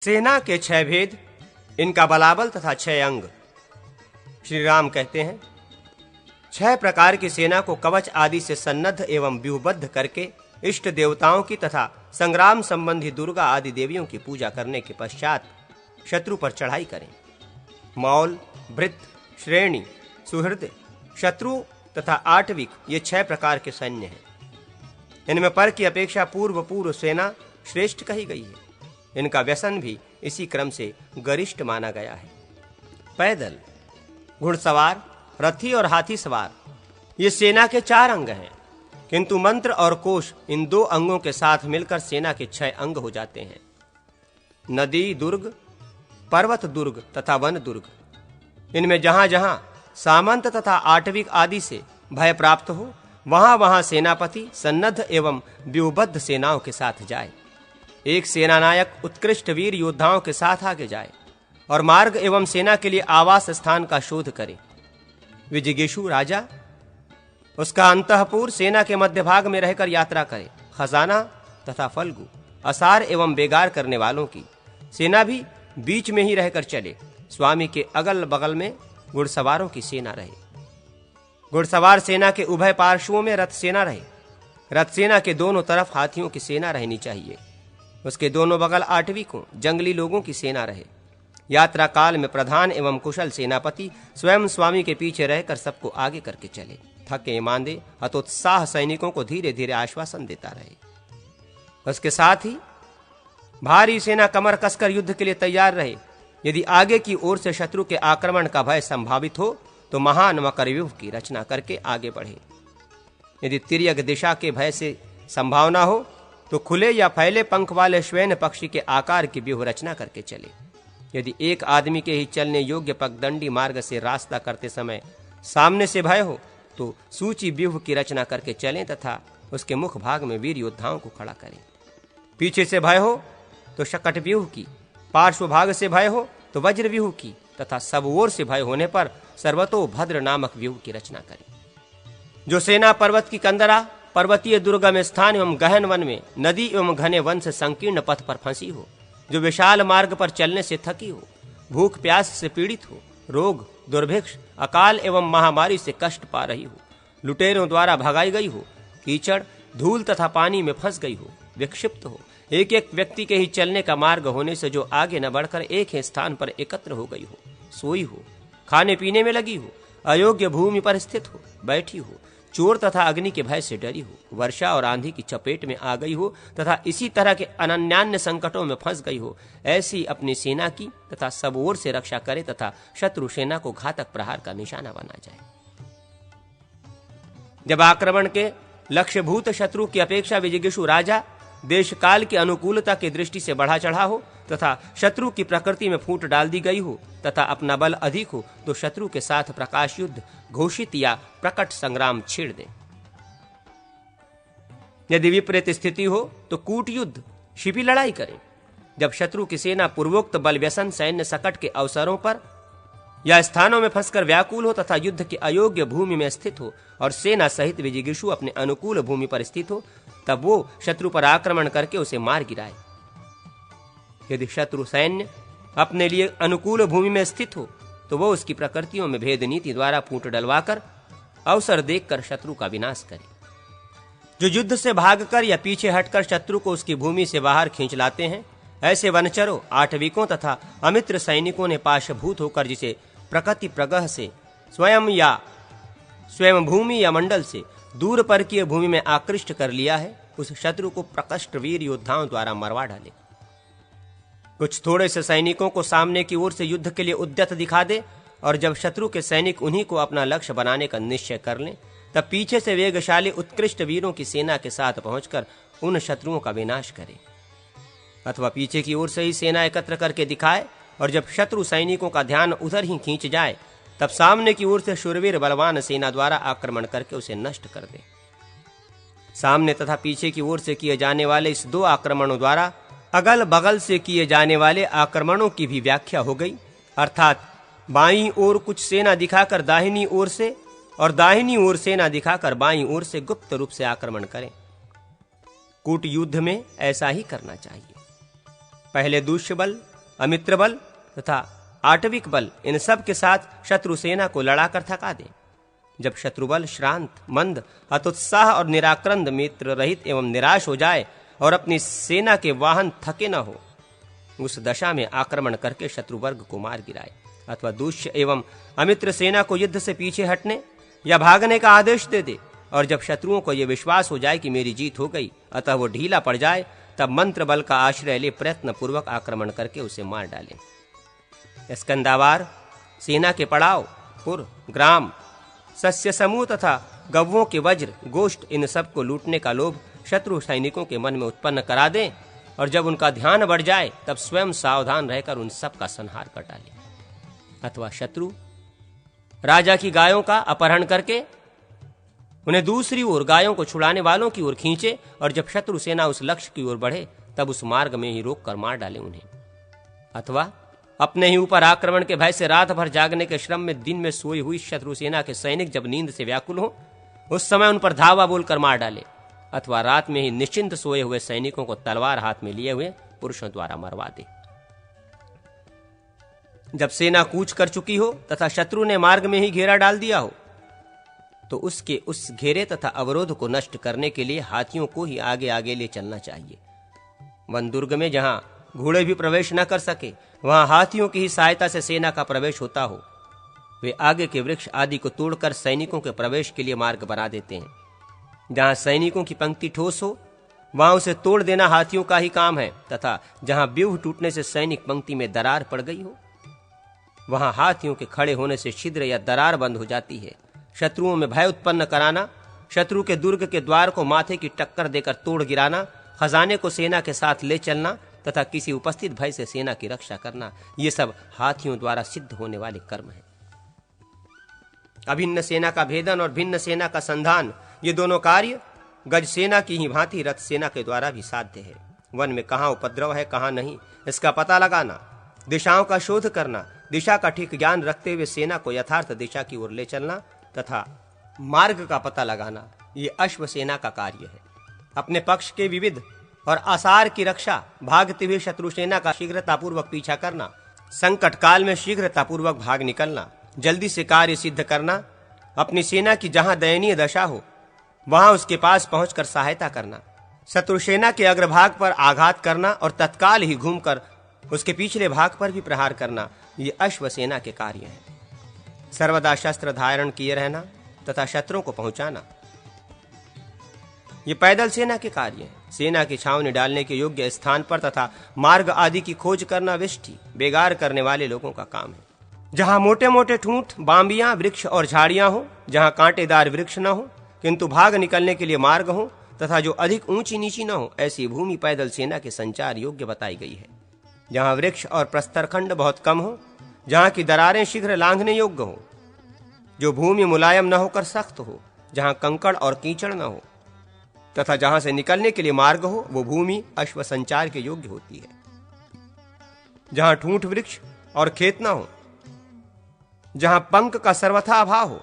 सेना के 6 भेद, इनका बलाबल तथा 6 अंग। श्री राम कहते हैं, 6 प्रकार की सेना को कवच आदि से सन्नद्ध एवं व्यूहबद्ध करके इष्ट देवताओं की तथा संग्राम संबंधी दुर्गा आदि देवियों की पूजा करने के पश्चात शत्रु पर चढ़ाई करें। मौल, भृत, श्रेणी, सुहृद, शत्रु तथा आठविक ये 6 प्रकार के सैन्य हैं। इनमें पर की अपेक्षा पूर्व सेना श्रेष्ठ कही गई है। इनका व्यसन भी इसी क्रम से गरिष्ठ माना गया है। पैदल, घुड़सवार, रथी और हाथी सवार ये सेना के 4 अंग हैं, किंतु मंत्र और कोश इन 2 अंगों के साथ मिलकर सेना के 6 अंग हो जाते हैं। नदी दुर्ग, पर्वत दुर्ग तथा वन दुर्ग, इनमें जहां जहां सामंत तथा आठविक आदि से भय प्राप्त हो, वहां वहां सेनापति सन्नद्ध एवं व्यूहबद्ध सेनाओं के साथ जाए। एक सेनानायक उत्कृष्ट वीर योद्धाओं के साथ आगे जाए और मार्ग एवं सेना के लिए आवास स्थान का शोध करे। विजिगीषु राजा उसका अंतःपुर सेना के मध्य भाग में रहकर यात्रा करे। खजाना तथा फल्गु, असार एवं बेगार करने वालों की सेना भी बीच में ही रहकर चले। स्वामी के अगल बगल में घुड़सवारों की सेना रहे। घुड़सवार सेना के उभय पार्श्वों में रथ सेना रहे। रथ सेना के दोनों तरफ हाथियों की सेना रहनी चाहिए। उसके दोनों बगल आठविकों जंगली लोगों की सेना रहे। यात्रा काल में प्रधान एवं कुशल सेनापति स्वयं स्वामी के पीछे रहकर सबको आगे करके चले। थके मांदे हतोत्साह सैनिकों को धीरे धीरे आश्वासन देता रहे। उसके साथ ही भारी सेना कमर कसकर युद्ध के लिए तैयार रहे। यदि आगे की ओर से शत्रु के आक्रमण का भय संभावित हो तो महान मकरव्यूह की रचना करके आगे बढ़े। यदि तिर्यक दिशा के भय से संभावना हो तो खुले या फैले पंख वाले श्वेन पक्षी के आकार की व्यूह रचना करके चले। यदि एक आदमी के ही चलने योग्य पगदंडी मार्ग से रास्ता करते समय सामने से भय हो तो सूची व्यूह की रचना करके चलें तथा उसके मुख भाग में वीर योद्धाओं को खड़ा करें। पीछे से भय हो तो शकट व्यूह की, पार्श्व भाग से भय हो तो वज्र व्यूह की तथा सब ओर से भय होने पर सर्वतोभद्र नामक व्यूह की रचना करें। जो सेना पर्वत की कंदरा, पर्वतीय दुर्गम स्थान एवं गहन वन में, नदी एवं घने वन से संकीर्ण पथ पर फंसी हो, जो विशाल मार्ग पर चलने से थकी हो, भूख प्यास से पीड़ित हो, रोग, दुर्भिक्ष, अकाल एवं महामारी से कष्ट पा रही हो, लुटेरों द्वारा भगाई गई हो, कीचड़, धूल तथा पानी में फंस गई हो, विक्षिप्त हो, एक एक व्यक्ति के ही चलने का मार्ग होने से जो आगे न बढ़कर एक ही स्थान पर एकत्र हो गई हो, सोई हो, खाने पीने में लगी हो, अयोग्य भूमि पर स्थित हो, बैठी हो, चोर तथा अग्नि के भय से डरी हो, वर्षा और आंधी की चपेट में आ गई हो तथा इसी तरह के अनन्यान्य संकटों में फंस गई हो, ऐसी अपनी सेना की तथा सब ओर से रक्षा करे तथा शत्रु सेना को घातक प्रहार का निशाना बना जाए। जब आक्रमण के लक्ष्यभूत शत्रु की अपेक्षा विजिगीषु राजा देश काल की अनुकूलता की दृष्टि से बढ़ा चढ़ा हो तथा शत्रु की प्रकृति में फूट डाल दी गई हो तथा अपना बल अधिक हो तो शत्रु के साथ प्रकाश युद्ध घोषित या प्रकट संग्राम छेड़ दे। यदि विपरीत स्थिति हो तो कूट युद्ध, छिपी लड़ाई करें। जब शत्रु की सेना पूर्वोक्त बल व्यसन सैन्य सकट के अवसरों पर या स्थानों में फंसकर व्याकुल हो तथा युद्ध की अयोग्य भूमि में स्थित हो और सेना सहित विजिगीषु अपने अनुकूल भूमि पर स्थित हो, तब वो शत्रु पर आक्रमण करके उसे मार गिराए। यदि शत्रु सैन्य अपने लिए अनुकूल भूमि में स्थित हो तो वो उसकी प्रकृतियों में भेद नीति द्वारा फूट डलवाकर अवसर देखकर शत्रु का विनाश करे। जो युद्ध से भागकर या पीछे हटकर शत्रु को उसकी भूमि से बाहर खींच लाते हैं, ऐसे वनचरों, आठविकों तथा अमित्र सैनिकों ने पाशभूत होकर जिसे प्रकृति प्रगह से स्वयं भूमि या मंडल से दूर पर की भूमि में आकृष्ट कर लिया है, उस शत्रु को प्रकष्ट वीर योद्धाओं द्वारा मरवा डाले। कुछ थोड़े से सैनिकों को सामने की ओर से युद्ध के लिए उद्यत दिखा दे और जब शत्रु के सैनिक उन्हीं को अपना लक्ष्य बनाने का निश्चय कर लें, तब पीछे से वेगशाली उत्कृष्ट वीरों की सेना के साथ पहुंचकर उन शत्रुओं का विनाश करे। अथवा पीछे की ओर से ही सेना एकत्र करके दिखाए और जब शत्रु सैनिकों का ध्यान उधर ही खींच जाए, तब सामने की ओर से शूरवीर बलवान सेना द्वारा आक्रमण करके उसे नष्ट कर दे। सामने तथा पीछे की ओर से किए जाने वाले इस 2 आक्रमणों द्वारा अगल बगल से किए जाने वाले आक्रमणों की भी व्याख्या हो गई, अर्थात बाईं ओर कुछ सेना दिखाकर दाहिनी ओर से और दाहिनी ओर सेना दिखाकर बाईं ओर से गुप्त रूप से आक्रमण करें। कूट युद्ध में ऐसा ही करना चाहिए। पहले दूष्य बल अमित्र बल तथा आटविक बल, इन सब के साथ शत्रु सेना को लड़ाकर थका दें। जब शत्रुबल श्रांत, मंद, हतोत्साह और निराक्रंद, मित्र रहित एवं निराश हो जाए और अपनी सेना के वाहन थके न हो, उस दशा में आक्रमण करके शत्रुवर्ग को मार गिराए, अथवा दूष्य एवं अमित्र सेना को युद्ध से पीछे हटने या भागने का आदेश दे दे। और जब शत्रुओं को यह विश्वास हो जाए कि मेरी जीत हो गई, अतः वो ढीला पड़ जाए, तब मंत्र बल का आश्रय ले प्रयत्न पूर्वक आक्रमण करके उसे मार डालें। स्कंदावार, सेना के पड़ाव, पुर, ग्राम, सस्य समूह तथा गव्वों के वज्र, गोष्ठ, इन सब को लूटने का लोभ शत्रु सैनिकों के मन में उत्पन्न करा दें, और जब उनका ध्यान बढ़ जाए तब स्वयं सावधान रहकर उन सब का संहार कर डालें। अथवा शत्रु राजा की गायों का अपहरण करके उन्हें दूसरी ओर गायों को छुड़ाने वालों की ओर खींचे, और जब शत्रु सेना उस लक्ष्य की ओर बढ़े तब उस मार्ग में ही रोक कर मार डाले उन्हें। अथवा अपने ही ऊपर आक्रमण के भय से रात भर जागने के श्रम में दिन में सोई हुई शत्रु सेना के सैनिक जब नींद से व्याकुल हो, उस समय उन पर धावा बोलकर मार डाले। अथवा रात में ही निश्चिंत सोए हुए सैनिकों को तलवार हाथ में लिए हुए पुरुषों द्वारा मरवा दे। जब सेना कूच कर चुकी हो तथा शत्रु ने मार्ग में ही घेरा डाल दिया हो, तो उसके उस घेरे तथा अवरोध को नष्ट करने के लिए हाथियों को ही आगे आगे ले चलना चाहिए। वन दुर्ग में जहां घोड़े भी प्रवेश न कर सके, वहां हाथियों की ही सहायता से सेना का प्रवेश होता हो। वे आगे के वृक्ष आदि को तोड़कर सैनिकों के प्रवेश के लिए मार्ग बना देते हैं। जहां सैनिकों की पंक्ति ठोस हो, वहां उसे तोड़ देना हाथियों का ही काम है, तथा जहां व्यूह टूटने से सैनिक पंक्ति में दरार पड़ गई हो, वहां हाथियों के खड़े होने से छिद्र या दरार बंद हो जाती है। शत्रुओं में भय उत्पन्न कराना, शत्रु के दुर्ग के द्वार को माथे की टक्कर देकर तोड़ गिराना, खजाने को सेना के साथ ले चलना तथा किसी उपस्थित भय से सेना की रक्षा करना, ये सब हाथियों द्वारा सिद्ध होने वाले कर्म हैं। अभिन्न सेना का भेदन और भिन्न सेना का संधान, ये दोनों कार्य गज सेना की ही भांति रथ सेना के द्वारा भी साध्य है। वन में कहाँ उपद्रव है कहाँ नहीं, इसका पता लगाना, दिशाओं का शोध करना, दिशा का ठीक ज्ञान रखते हुए सेना को यथार्थ दिशा की ओर ले चलना तथा मार्ग का पता लगाना, ये अश्व सेना का कार्य है। अपने पक्ष के विविध और आसार की रक्षा, भागते हुए शत्रु सेना का शीघ्रतापूर्वक पीछा करना, संकट काल में शीघ्रतापूर्वक भाग निकलना, जल्दी से कार्य सिद्ध करना, अपनी सेना की जहां दयनीय दशा हो वहां उसके पास पहुंचकर सहायता करना, शत्रु सेना के अग्रभाग पर आघात करना और तत्काल ही घूमकर उसके पिछले भाग पर भी प्रहार करना, ये अश्व सेना के कार्य हैं। सर्वदा शस्त्र धारण किए रहना तथा शत्रुओं को पहुंचाना, ये पैदल सेना के कार्य हैं। सेना की छावनी डालने के योग्य स्थान पर तथा मार्ग आदि की खोज करना विष्टि, बेगार करने वाले लोगों का काम है। जहां मोटे मोटे ठूंठ, बांबियां, वृक्ष और झाड़ियां हो, जहां कांटेदार वृक्ष न हो किंतु भाग निकलने के लिए मार्ग हो तथा जो अधिक ऊंची नीची न हो, ऐसी भूमि पैदल सेना के संचार योग्य बताई गई है। जहां वृक्ष और प्रस्तरखंड बहुत कम हो, जहां की दरारें शीघ्र लांघने योग्य हो, जो भूमि मुलायम न होकर सख्त हो, जहां कंकड़ और कीचड़ न हो तथा जहां से निकलने के लिए मार्ग हो, वो भूमि अश्व संचार के योग्य होती है। जहां ठूंठ वृक्ष और खेत न हो, जहां पंख का सर्वथा अभाव हो,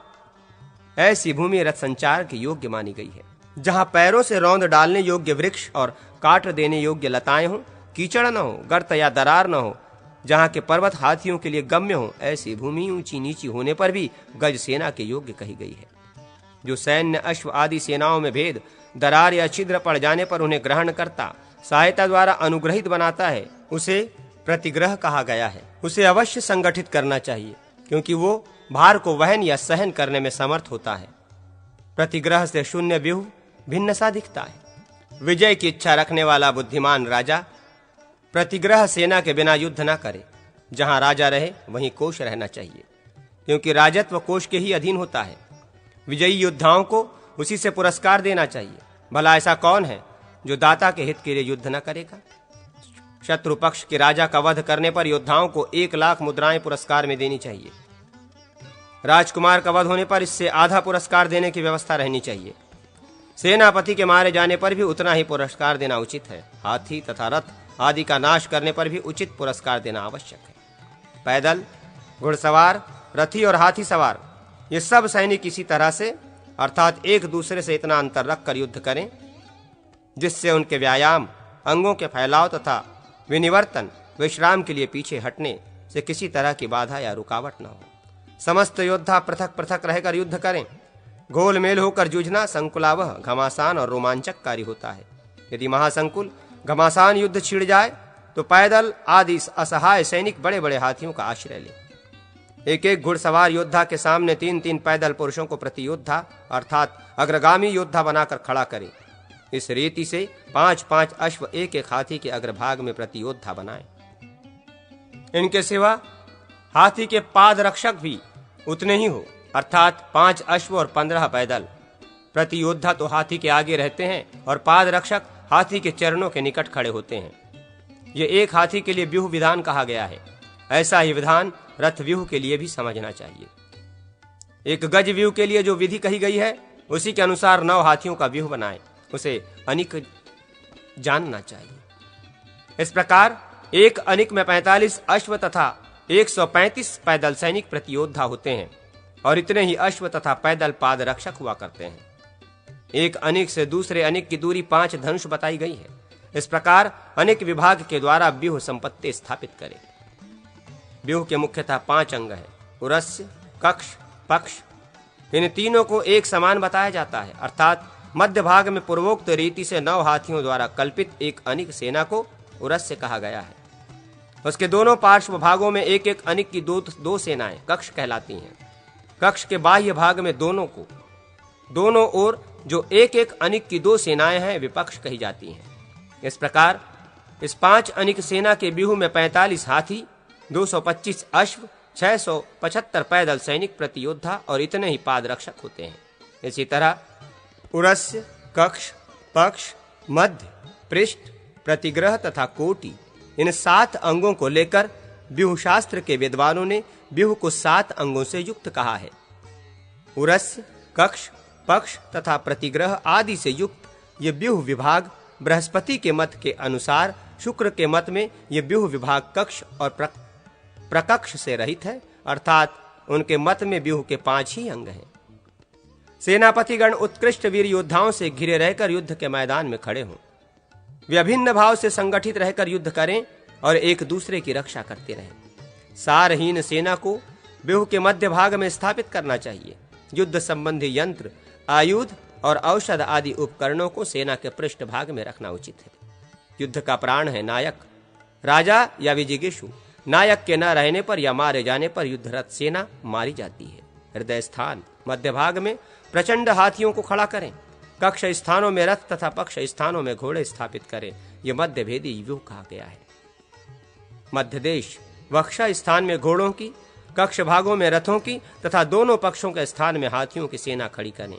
ऐसी भूमि रथ संचार के योग्य मानी गई है। जहां पैरों से रौंद डालने योग्य वृक्ष और काट देने योग्य लताएं हो, कीचड़ न हो, गर्त या दरार न हो, जहां के पर्वत हाथियों के लिए गम्य हो, ऐसी भूमि ऊंची नीची होने पर भी गज सेना के योग्य कही गई है। जो सैन्य, अश्व आदि सेनाओं में भेद, दरार या छिद्र पड़ जाने पर उन्हें ग्रहण करता, सहायता द्वारा अनुग्रहित बनाता है, उसे प्रतिग्रह कहा गया है। उसे अवश्य संगठित करना चाहिए, क्योंकि वो भार को वहन या सहन करने में समर्थ होता है। प्रतिग्रह से शून्य व्यूह भिन्न सा दिखता है। विजय की इच्छा रखने वाला बुद्धिमान राजा प्रतिग्रह सेना के बिना युद्ध न करे। जहां राजा रहे वहीं कोष रहना चाहिए, क्योंकि राजत्व कोष के ही अधीन होता है। विजयी योद्धाओं को उसी से पुरस्कार देना चाहिए। भला ऐसा कौन है जो दाता के हित के लिए युद्ध न करेगा? शत्रु पक्ष के राजा का वध करने पर योद्धाओं को 1,00,000 मुद्राएं पुरस्कार में देनी चाहिए। राजकुमार का वध होने पर इससे आधा पुरस्कार देने की व्यवस्था रहनी चाहिए। सेनापति के मारे जाने पर भी उतना ही पुरस्कार देना उचित है। हाथी तथा रथ आदि का नाश करने पर भी उचित पुरस्कार देना आवश्यक है। पैदल, घुड़सवार, रथी और हाथी सवार, ये सब सैनिक इसी तरह से अर्थात एक दूसरे से इतना अंतर रखकर युद्ध करें जिससे उनके व्यायाम, अंगों के फैलाव तथा विनिवर्तन विश्राम के लिए पीछे हटने से किसी तरह की बाधा या रुकावट न हो। समस्त योद्धा पृथक पृथक रहकर युद्ध करें। गोल मेल होकर जूझना संकुलावह, घमासान और रोमांचककारी होता है। यदि महासंकुल घमासान युद्ध छिड़ जाए तो पैदल आदि असहाय सैनिक बड़े बड़े हाथियों का आश्रय ले। एक एक घुड़सवार योद्धा के सामने 3-3 पैदल पुरुषों को प्रति योद्धा अर्थात अग्रगामी योद्धा बनाकर खड़ा करें। इस रीति से 5-5 अश्व एक एक हाथी के अग्रभाग में प्रति योद्धा बनाएं। इनके सिवा हाथी के पाद रक्षक भी उतने ही हो, अर्थात 5 अश्व और 15 पैदल। प्रति योद्धा तो हाथी के आगे रहते हैं और पाद रक्षक हाथी के चरणों के निकट खड़े होते हैं। ये एक हाथी के लिए व्यूह विधान कहा गया है। ऐसा ही विधान रथ व्यूह के लिए भी समझना चाहिए। एक गज व्यूह के लिए जो विधि कही गई है उसी के अनुसार 9 हाथियों का व्यूह बनाएं, उसे अनिक जानना चाहिए। इस प्रकार एक अनिक में 45 अश्व तथा 135 पैदल सैनिक प्रति योद्धा होते हैं और इतने ही अश्व तथा पैदल पाद रक्षक हुआ करते हैं। एक अनिक से दूसरे अनिक की दूरी 5 धनुष बताई गई है। इस प्रकार अनिक विभाग के द्वारा व्यूह संपत्ति स्थापित करें। व्यूह के मुख्यतः 5 अंग हैं: उरस्य, कक्ष, पक्ष। इन तीनों को एक समान बताया जाता है, अर्थात मध्य भाग में पूर्वोक्त रीति से 9 हाथियों द्वारा कल्पित एक अनिक सेना को उरस्य कहा गया है। उसके दोनों पार्श्व भागों में एक एक अनिक की दो सेनाएं कक्ष कहलाती हैं। कक्ष के बाह्य भाग में दोनों ओर जो एक एक अनिक की 2 सेनाएं हैं विपक्ष कही जाती हैं। इस प्रकार इस 5 अनिक सेना के व्यूह में 45 हाथी, 225 अश्व, 675 पैदल सैनिक प्रति योद्धा और इतने ही पाद रक्षक होते हैं। इसी तरह उरस्य, कक्ष, पक्ष, मध्य, पृष्ठ, प्रतिग्रह तथा कोटि, इन 7 अंगों को लेकर व्यूह शास्त्र के विद्वानों ने व्यूह को 7 अंगों से युक्त कहा है। उरस्य, कक्ष, पक्ष तथा प्रतिग्रह आदि से युक्त ये व्यूह विभाग बृहस्पति के मत के अनुसार शुक्र के मत में ये व्यूह विभाग कक्ष और प्रकक्ष से रहित है, अर्थात उनके मत में व्यूह के 5 ही अंग हैं। सेनापतिगण उत्कृष्ट वीर योद्धाओं से घिरे रहकर युद्ध के मैदान में खड़े हों। वे अभिन्न भाव से संगठित रहकर युद्ध करें और एक दूसरे की रक्षा करते रहें। सारहीन सेना को व्यूह के मध्य भाग में स्थापित करना चाहिए। युद्ध संबंधी यंत्र, आयुध और औषध आदि उपकरणों को सेना के पृष्ठ भाग में रखना उचित है। युद्ध का प्राण है नायक, राजा या विजिगीषु। नायक के न रहने पर या मारे जाने पर युद्धरत सेना मारी जाती है। हृदय स्थान मध्य भाग में प्रचंड हाथियों को खड़ा करें। कक्ष स्थानों में रथ तथा पक्ष स्थानों में घोड़े स्थापित करें। यह मध्य भेदी व्यूह कहा गया है। मध्य देश वक्षा स्थान में घोड़ों की, कक्ष भागों में रथों की तथा दोनों पक्षों के स्थान में हाथियों की सेना खड़ी करें।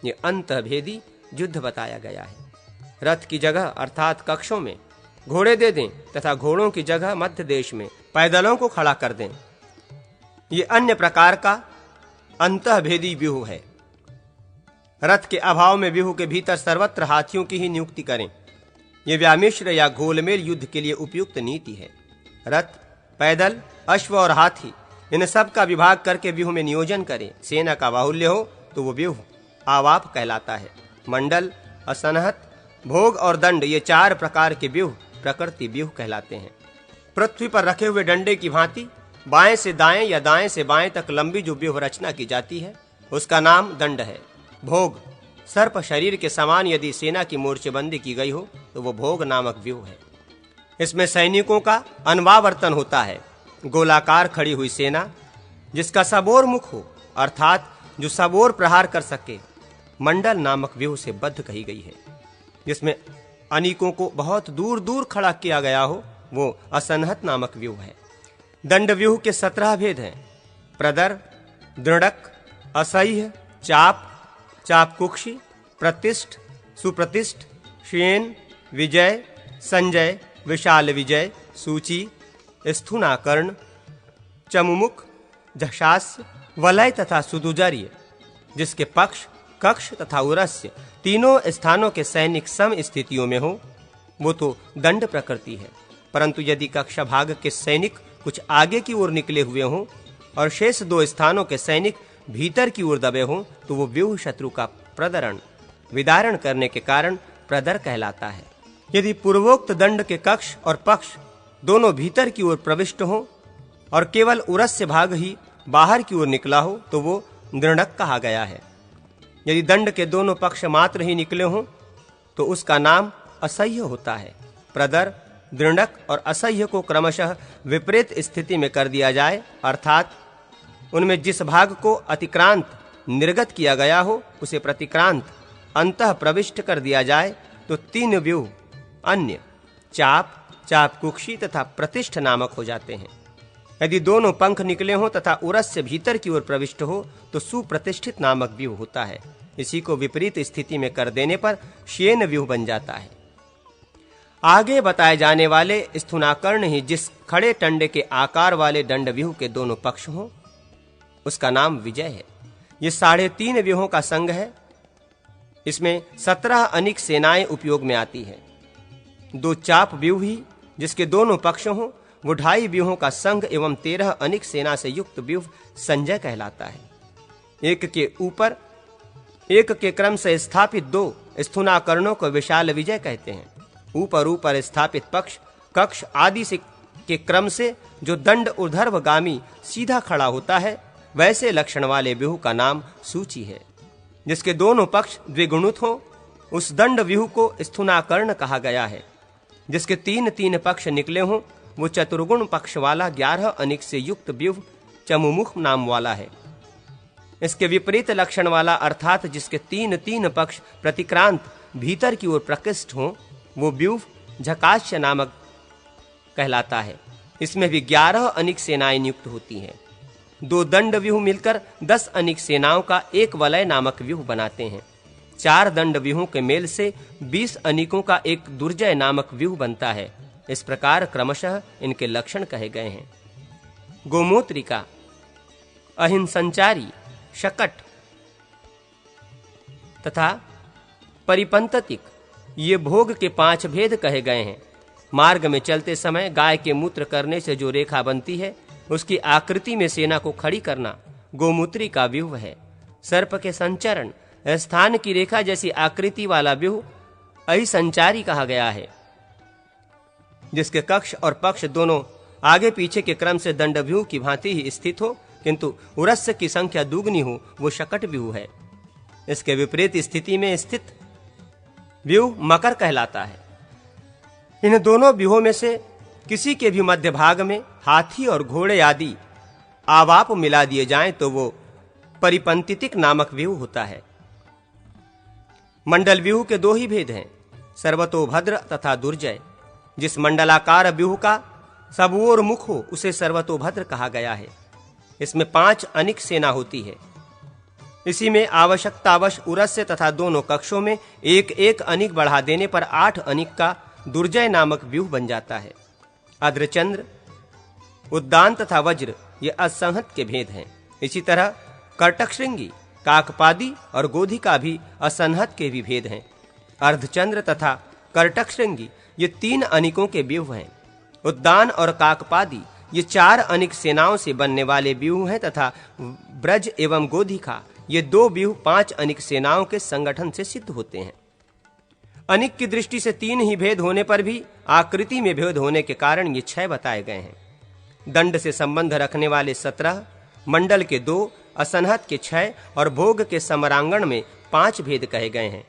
ये अंतःभेदी युद्ध बताया गया है। रथ की जगह अर्थात कक्षों में घोड़े दे दें तथा घोड़ों की जगह मध्य देश में पैदलों को खड़ा कर दें। ये अन्य प्रकार का अंतःभेदी व्यूह है। रथ के अभाव में व्यूह के भीतर सर्वत्र हाथियों की ही नियुक्ति करें। ये व्यामिश्र या घोलमेल युद्ध के लिए उपयुक्त नीति है। रथ, पैदल, अश्व और हाथी इन सब का विभाग करके व्यूह में नियोजन करें। सेना का बाहुल्य हो तो वो व्यूह आवाप कहलाता है। मंडल, असनहत, भोग और दंड ये 4 प्रकार के व्यूह प्रकृति व्यूह कहलाते हैं। पृथ्वी पर रखे हुए डंडे की भांति बाएं से दाएं या दाएं से बाएं तक लंबी जो व्यूह रचना की जाती है उसका नाम दंड है। भोग, सर्प शरीर के समान यदि सेना की मोर्चेबंदी की गई हो तो वो भोग नामक व्यूह है। इसमें सैनिकों का अनवावर्तन होता है। गोलाकार खड़ी हुई सेना जिसका सबोर मुख हो अर्थात जो सबोर प्रहार कर सके मंडल नामक व्यूह से बद्ध कही गई है। जिसमें अनीकों को बहुत दूर दूर खड़ा किया गया हो वो असनहत नामक व्यूह है। दंड व्यूह के 17 भेद हैं: प्रदर, दृढ़क, असह्य, चाप, चापकुक्षी, प्रतिष्ठ, सुप्रतिष्ठ, श्येन, विजय, संजय, विशाल विजय, सूची, स्थूनाकर्ण, चमुमुख, झषास्य, वलय तथा सुदुजर्य। जिसके पक्ष, कक्ष तथा उरस्य तीनों स्थानों के सैनिक सम स्थितियों में हो वो तो दंड प्रकृति है। परंतु यदि कक्ष भाग के सैनिक कुछ आगे की ओर निकले हुए हों और शेष 2 स्थानों के सैनिक भीतर की ओर दबे हों तो वो व्यूह शत्रु का प्रदरण विदारण करने के कारण प्रदर कहलाता है। यदि पूर्वोक्त दंड के कक्ष और पक्ष दोनों भीतर की ओर प्रविष्ट हो और केवल उरस्य भाग ही बाहर की ओर निकला हो तो वो दृढ़क कहा गया है। यदि दंड के दोनों पक्ष मात्र ही निकले हों तो उसका नाम असह्य होता है। प्रदर, दृढ़क और असह्य को क्रमशः विपरीत स्थिति में कर दिया जाए, अर्थात उनमें जिस भाग को अतिक्रांत निर्गत किया गया हो उसे प्रतिक्रांत अंतः प्रविष्ट कर दिया जाए तो तीन व्यूह अन्य चाप, चापकुक्षी तथा प्रतिष्ठ नामक हो जाते हैं। यदि दोनों पंख निकले हों तथा उरस्य भीतर की ओर प्रविष्ट हो तो सुप्रतिष्ठित नामक व्यूह होता है। इसी को विपरीत स्थिति में कर देने पर शेन व्यूह बन जाता है। आगे बताए जाने वाले स्थूनाकर्ण ही जिस खड़े टंडे के आकार वाले दंड व्यूह के दोनों पक्ष हों उसका नाम विजय है। ये 3.5 व्यूहों का संघ है। इसमें 17 अनिक सेनाएं उपयोग में आती है। 2 चाप व्यूह ही जिसके दोनों पक्ष हों वो 2.5 व्यूहों का संघ एवं 13 अनिक सेना से युक्त व्यूह संजय कहलाता है। एक के ऊपर एक के क्रम से स्थापित 2 स्थूनाकर्णों को विशाल विजय कहते हैं। ऊपर स्थापित पक्ष, कक्ष आदि से के क्रम से जो दंड ऊर्ध्वगामी सीधा खड़ा होता है वैसे लक्षण वाले व्यूह का नाम सूची है। जिसके दोनों पक्ष द्विगुणित हो उस दंड व्यूह को स्थूनाकर्ण कहा गया है। जिसके 3 पक्ष निकले हों वो चतुर्गुण पक्ष वाला 11 अनिक से युक्त व्यूह चमुमुख नाम वाला है। इसके विपरीत लक्षण वाला अर्थात जिसके 3 पक्ष प्रतिक्रांत भीतर की ओर प्रकृष्ट हों वो व्यूह झकाश्य नामक कहलाता है। इसमें भी 11 अनिक सेनाएं नियुक्त होती हैं। 2 दंड व्यूह मिलकर 10 अनिक सेनाओं का एक वलय नामक व्यूह बनाते हैं। 4 दंड व्यूहों के मेल से 20 अनिकों का एक दुर्जय नामक व्यूह बनता है। इस प्रकार क्रमशः इनके लक्षण कहे गए हैं। गोमूत्रिका, अहिंसंचारी, शकट तथा परिपंततिक ये भोग के 5 भेद कहे गए हैं। मार्ग में चलते समय गाय के मूत्र करने से जो रेखा बनती है उसकी आकृति में सेना को खड़ी करना गोमूत्रिका व्यूह है। सर्प के संचरण स्थान की रेखा जैसी आकृति वाला व्यूह अहिंसंचारी कहा गया है। जिसके कक्ष और पक्ष दोनों आगे पीछे के क्रम से दंड व्यूह की भांति ही स्थित हो किंतु उरस्य की संख्या दुगनी हो वो शकट व्यूह है। इसके विपरीत स्थिति में स्थित व्यूह मकर कहलाता है। इन दोनों व्यूहों में से किसी के भी मध्य भाग में हाथी और घोड़े आदि आवाप मिला दिए जाएं तो वो परिपंतितिक नामक व्यूह होता है। मंडल व्यूह के 2 ही भेद हैं, सर्वतोभद्र तथा दुर्जय। जिस मंडलाकार व्यूह का सब ओर मुख हो उसे सर्वतोभद्र कहा गया है। इसमें 5 अनिक सेना होती है। इसी में आवश्यकतावश उरस्य तथा दोनों कक्षों में 1 अनिक बढ़ा देने पर 8 अनिक का दुर्जय नामक व्यूह बन जाता है। अद्रचंद्र, उद्दान तथा वज्र ये असंहत के भेद हैं। इसी तरह कर्टकशृंगी, काकपादी और गोधिका भी असंहत के भी भेद हैं। अर्धचंद्र तथा कर्टकशृंगी ये 3 अनिकों के व्यूह हैं। उद्दान और काकपादी ये 4 अनिक सेनाओं से बनने वाले व्यूह हैं तथा ब्रज एवं गोधिका ये 2 व्यूह 5 अनिक सेनाओं के संगठन से सिद्ध होते हैं। अनिक की दृष्टि से 3 ही भेद होने पर भी आकृति में भेद होने के कारण ये 6 बताए गए हैं। दंड से संबंध रखने वाले 17, मंडल के 2, असंहत के 6 और भोग के समरांगण में 5 भेद कहे गए हैं।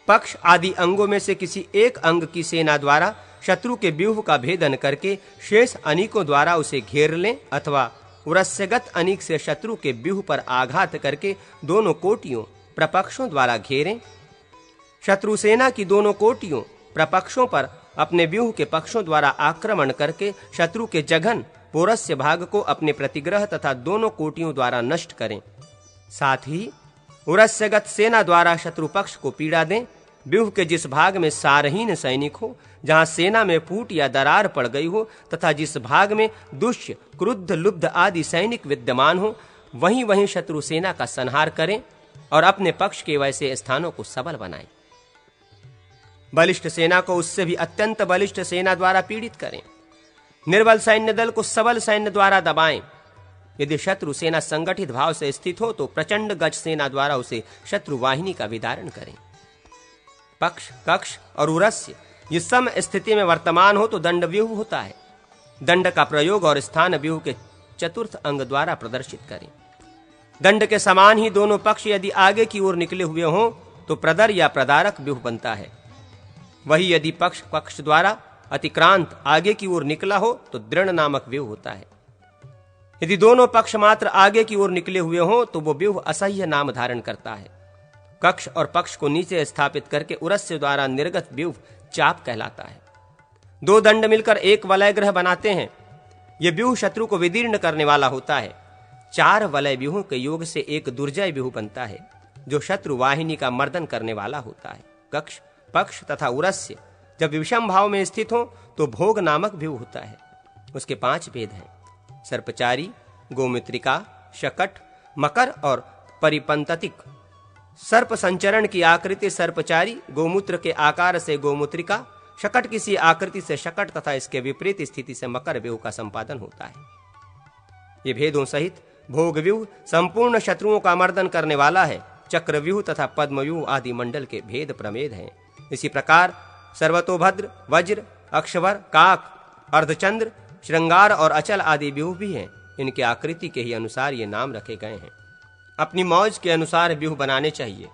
पक्ष आदि अंगों में से किसी एक अंग की सेना द्वारा शत्रु के व्यूह का भेदन करके शेष अनिकों द्वारा उसे घेर लें अथवा उरस्यगत अनिक से शत्रु के व्यूह पर आघात करके दोनों कोटियों प्रपक्षों द्वारा घेरें। शत्रु सेना की दोनों कोटियों प्रपक्षों पर अपने व्यूह के पक्षों द्वारा आक्रमण करके शत्रु के जघन पोरस्य भाग को अपने प्रतिग्रह तथा दोनों कोटियों द्वारा नष्ट करें। साथ ही उरस्यगत सेना द्वारा शत्रु पक्ष को पीड़ा दें। व्यूह के जिस भाग में सारहीन सैनिक हो, जहां सेना में फूट या दरार पड़ गई हो तथा जिस भाग में दुष्य, क्रुद्ध, लुब्ध आदि सैनिक विद्यमान हो, वहीं वहीं शत्रु सेना का संहार करें और अपने पक्ष के वैसे स्थानों को सबल बनाएं। बलिष्ठ सेना को उससे भी अत्यंत बलिष्ठ सेना द्वारा पीड़ित करें। निर्बल सैन्य दल को सबल सैन्य द्वारा दबाएं। यदि शत्रु सेना संगठित भाव से स्थित हो तो प्रचंड गज सेना द्वारा उसे शत्रु वाहिनी का विदारण करें। पक्ष, कक्ष और उरस्य ये सम स्थिति में वर्तमान हो तो दंड व्यूह होता है। दंड का प्रयोग और स्थान व्यूह के चतुर्थ अंग द्वारा प्रदर्शित करें। दंड के समान ही दोनों पक्ष यदि आगे की ओर निकले हुए हों तो प्रदर या प्रदारक व्यूह बनता है। वही यदि पक्ष पक्ष द्वारा अतिक्रांत आगे की ओर निकला हो तो दृढ़ नामक व्यूह होता है। यदि दोनों पक्ष मात्र आगे की ओर निकले हुए हों तो वो व्यूह असह्य नाम धारण करता है। कक्ष और पक्ष को नीचे स्थापित करके उरस्य द्वारा निर्गत व्यूह चाप कहलाता है। दो दंड मिलकर एक वलय ग्रह बनाते हैं। यह व्यूह शत्रु को विदीर्ण करने वाला होता है। चार वलय व्यूहों के योग से एक दुर्जय व्यूह बनता है जो शत्रु वाहिनी का मर्दन करने वाला होता है। कक्ष, पक्ष तथा उरस्य जब विषम भाव में स्थित हो तो भोग नामक व्यूह होता है। उसके 5 भेद हैं: सर्पचारी, गोमित्रिका, शकट, मकर और परिपंततिक। सर्प संचरण की आकृति सर्पचारी, गोमूत्र के आकार से गोमूत्रिका, शकट किसी आकृति से शकट तथा इसके विपरीत स्थिति से मकर व्यूह का संपादन होता है। ये भेदों सहित भोग व्यूह संपूर्ण शत्रुओं का मर्दन करने वाला है। चक्र व्यूह तथा पद्म व्यूह आदि मंडल के भेद प्रमेद हैं। इसी प्रकार सर्वतोभद्र, वज्र, अक्षवर, काक, अर्धचंद्र, श्रृंगार और अचल आदि व्यूह भी हैं। इनके आकृति के ही अनुसार ये नाम रखे गए हैं। अपनी मौज के अनुसार व्यूह बनाने चाहिए।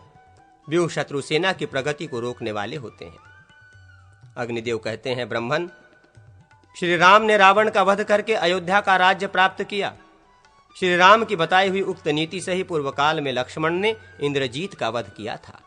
व्यूह शत्रु सेना की प्रगति को रोकने वाले होते हैं। अग्निदेव कहते हैं, ब्रह्मन, श्री राम ने रावण का वध करके अयोध्या का राज्य प्राप्त किया। श्री राम की बताई हुई उक्त नीति से ही पूर्व काल में लक्ष्मण ने इंद्रजीत का वध किया था।